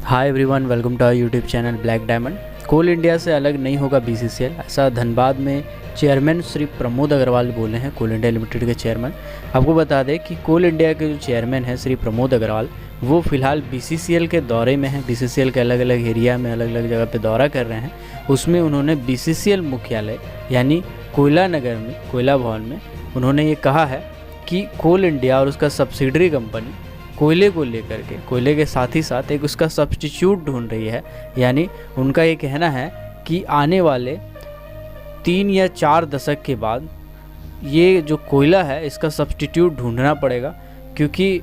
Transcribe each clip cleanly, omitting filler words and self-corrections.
Hi everyone, welcome to our YouTube channel black diamond. Coal India से अलग नहीं होगा बीसीसीएल, ऐसा धनबाद में चेयरमैन श्री प्रमोद अग्रवाल बोले हैं, कोल इंडिया लिमिटेड के चेयरमैन। आपको बता दें कि कोल इंडिया के जो चेयरमैन हैं श्री प्रमोद अग्रवाल, वो फ़िलहाल बीसीसीएल के दौरे में हैं। बीसीसीएल के अलग अलग एरिया में अलग अलग जगह पे दौरा कर रहे हैं। उसमें उन्होंने बीसीसीएल मुख्यालय यानी कोयला नगर में, कोयला भवन में उन्होंने ये कहा है कि कोल इंडिया और उसका सब्सिडरी कंपनी कोयले को लेकर के, कोयले के साथ ही साथ एक उसका सब्स्टिट्यूट ढूंढ रही है। यानी उनका ये कहना है कि आने वाले 3 या 4 दशक के बाद ये जो कोयला है इसका सब्स्टिट्यूट ढूंढना पड़ेगा, क्योंकि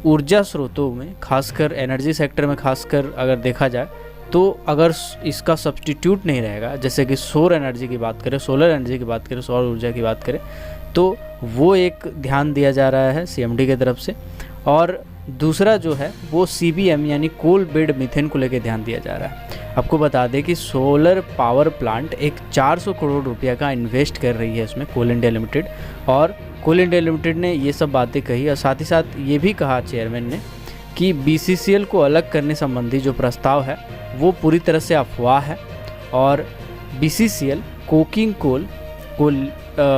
ऊर्जा स्रोतों में, खासकर एनर्जी सेक्टर में खासकर अगर देखा जाए तो अगर इसका सब्स्टिट्यूट नहीं रहेगा, जैसे कि सौर एनर्जी की बात करें, सोलर एनर्जी की बात करें, सौर ऊर्जा की बात करें, तो वो एक ध्यान दिया जा रहा है सीएमडी की तरफ से। और दूसरा जो है वो सीबीएम यानी कोल बेड मीथेन को लेकर ध्यान दिया जा रहा है। आपको बता दें कि सोलर पावर प्लांट एक 400 करोड़ रुपया का इन्वेस्ट कर रही है इसमें कोल इंडिया लिमिटेड, और कोल इंडिया लिमिटेड ने ये सब बातें कही। और साथ ही साथ ये भी कहा चेयरमैन ने कि बीसीसीएल को अलग करने संबंधी जो प्रस्ताव है वो पूरी तरह से अफवाह है, और बीसीसीएल कोकिंग कोल को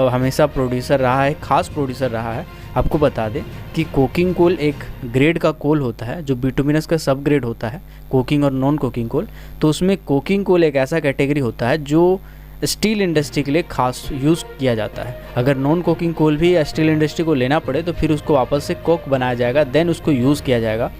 हमेशा प्रोड्यूसर रहा है, खास प्रोड्यूसर रहा है। आपको बता दें कि कोकिंग कोल एक ग्रेड का कोल होता है जो बिटुमिनस का सब ग्रेड होता है, कोकिंग और नॉन कोकिंग कोल। तो उसमें कोकिंग कोल एक ऐसा कैटेगरी होता है जो स्टील इंडस्ट्री के लिए खास यूज़ किया जाता है। अगर नॉन कोकिंग कोल भी स्टील इंडस्ट्री को लेना पड़े तो फिर उसको वापस से कोक बनाया जाएगा, देन उसको यूज़ किया जाएगा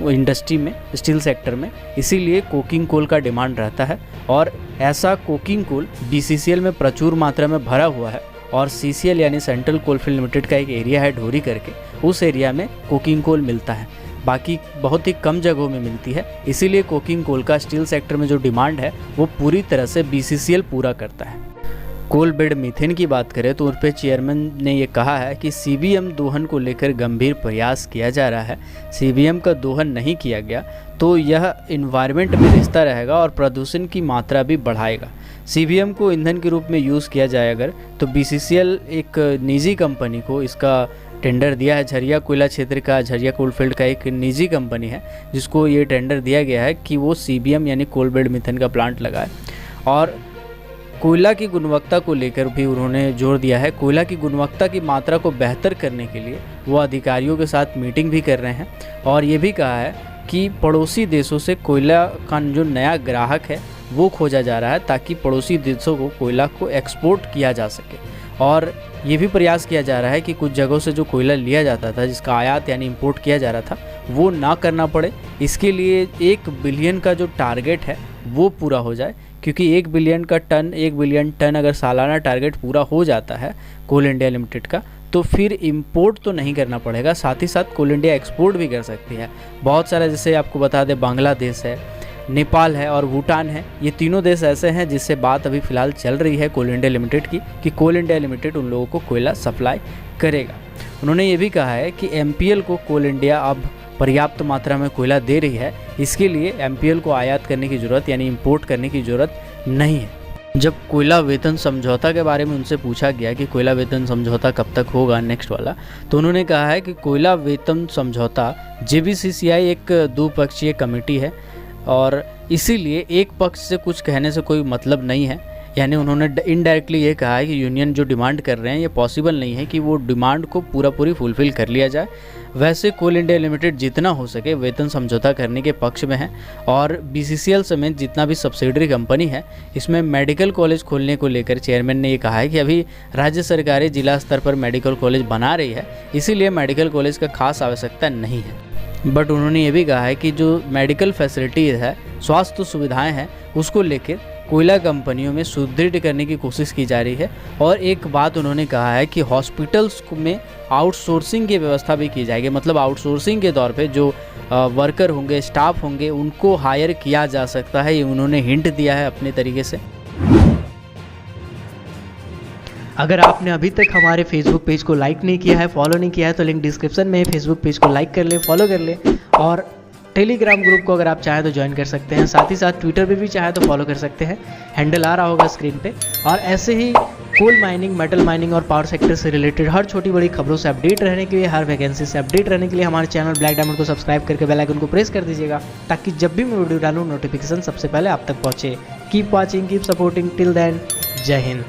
इंडस्ट्री में, स्टील सेक्टर में। इसीलिए कोकिंग कोल का डिमांड रहता है, और ऐसा कोकिंग कोल बीसीसीएल में प्रचुर मात्रा में भरा हुआ है। और सीसीएल यानी सेंट्रल कोलफील्ड लिमिटेड का एक एरिया है ढोरी करके, उस एरिया में कोकिंग कोल मिलता है, बाकी बहुत ही कम जगहों में मिलती है। इसीलिए कोकिंग कोल का स्टील सेक्टर में जो डिमांड है वो पूरी तरह से बीसीसीएल पूरा करता है। कोल बेड मीथेन की बात करें तो उन पर चेयरमैन ने ये कहा है कि सीबीएम दोहन को लेकर गंभीर प्रयास किया जा रहा है। सीबीएम का दोहन नहीं किया गया तो यह इन्वायरमेंट में रिश्ता रहेगा और प्रदूषण की मात्रा भी बढ़ाएगा। सीबीएम को ईंधन के रूप में यूज़ किया जाए अगर, तो बीसीसीएल एक निजी कंपनी को इसका टेंडर दिया है। झरिया कोयला क्षेत्र का, झरिया कोलफील्ड का एक निजी कंपनी है जिसको ये टेंडर दिया गया है कि वो सीबीएम यानी कोल बेड मीथेन का प्लांट लगाए। और कोयला की गुणवत्ता को लेकर भी उन्होंने जोर दिया है। कोयला की गुणवत्ता की मात्रा को बेहतर करने के लिए वो अधिकारियों के साथ मीटिंग भी कर रहे हैं, और ये भी कहा है कि पड़ोसी देशों से कोयला का जो नया ग्राहक है वो खोजा जा रहा है, ताकि पड़ोसी देशों को कोयला को एक्सपोर्ट किया जा सके। और ये भी प्रयास किया जा रहा है कि कुछ जगहों से जो कोयला लिया जाता था, जिसका आयात यानी इंपोर्ट किया जा रहा था, वो ना करना पड़े। इसके लिए 1 बिलियन का जो टारगेट है वो पूरा हो जाए, क्योंकि 1 बिलियन टन अगर सालाना टारगेट पूरा हो जाता है कोल इंडिया लिमिटेड का, तो फिर इंपोर्ट तो नहीं करना पड़ेगा, साथ ही साथ कोल इंडिया एक्सपोर्ट भी कर सकती है। बहुत सारा, जैसे आपको बता दें, बांग्लादेश है, नेपाल है और भूटान है। ये तीनों देश ऐसे हैं जिससे बात अभी फ़िलहाल चल रही है कोल इंडिया लिमिटेड की, कि कोल इंडिया लिमिटेड उन लोगों को कोयला सप्लाई करेगा। उन्होंने ये भी कहा है कि एमपीएल को कोल इंडिया अब पर्याप्त मात्रा में कोयला दे रही है, इसके लिए एमपीएल को आयात करने की ज़रूरत यानी इंपोर्ट करने की ज़रूरत नहीं है। जब कोयला वेतन समझौता के बारे में उनसे पूछा गया कि कोयला वेतन समझौता कब तक होगा नेक्स्ट वाला, तो उन्होंने कहा है कि कोयला वेतन समझौता जेबीसीसीआई एक द्विपक्षीय कमेटी है, और इसीलिए एक पक्ष से कुछ कहने से कोई मतलब नहीं है। यानी उन्होंने इनडायरेक्टली ये कहा है कि यूनियन जो डिमांड कर रहे हैं ये पॉसिबल नहीं है कि वो डिमांड को पूरी फुलफ़िल कर लिया जाए। वैसे कोल इंडिया लिमिटेड जितना हो सके वेतन समझौता करने के पक्ष में है, और बीसीसीएल समेत जितना भी सब्सिडरी कंपनी है इसमें मेडिकल कॉलेज खोलने को लेकर चेयरमैन ने ये कहा है कि अभी राज्य सरकारें जिला स्तर पर मेडिकल कॉलेज बना रही है, इसीलिए मेडिकल कॉलेज का खास आवश्यकता नहीं है। बट उन्होंने ये भी कहा है कि जो मेडिकल फैसिलिटीज़ है, स्वास्थ्य सुविधाएं हैं, उसको लेकर कोयला कंपनियों में सुदृढ़ करने की कोशिश की जा रही है। और एक बात उन्होंने कहा है कि हॉस्पिटल्स में आउटसोर्सिंग की व्यवस्था भी की जाएगी, मतलब आउटसोर्सिंग के तौर पे जो वर्कर होंगे, स्टाफ होंगे, उनको हायर किया जा सकता है। ये उन्होंने हिंट दिया है अपने तरीके से। अगर आपने अभी तक हमारे फेसबुक पेज को लाइक नहीं किया है, फॉलो नहीं किया है, तो लिंक डिस्क्रिप्शन में है, फेसबुक पेज को लाइक कर ले, फॉलो कर ले। और टेलीग्राम ग्रुप को अगर आप चाहें तो ज्वाइन कर सकते हैं। साथ ही साथ ट्विटर पे भी चाहे तो फॉलो कर सकते हैं, हैंडल आ रहा होगा स्क्रीन पे। और ऐसे ही कोल माइनिंग, मेटल माइनिंग और पावर सेक्टर से रिलेटेड हर छोटी बड़ी खबरों से अपडेट रहने के लिए, हर वैकेंसी से अपडेट रहने के लिए हमारे चैनल ब्लैक डायमंड को सब्सक्राइब करके बेल आइकन को प्रेस कर दीजिएगा, ताकि जब भी मैं वीडियो डालूँ नोटिफिकेशन सबसे पहले आप तक पहुँचे। Keep watching, keep supporting, till then जय हिंद।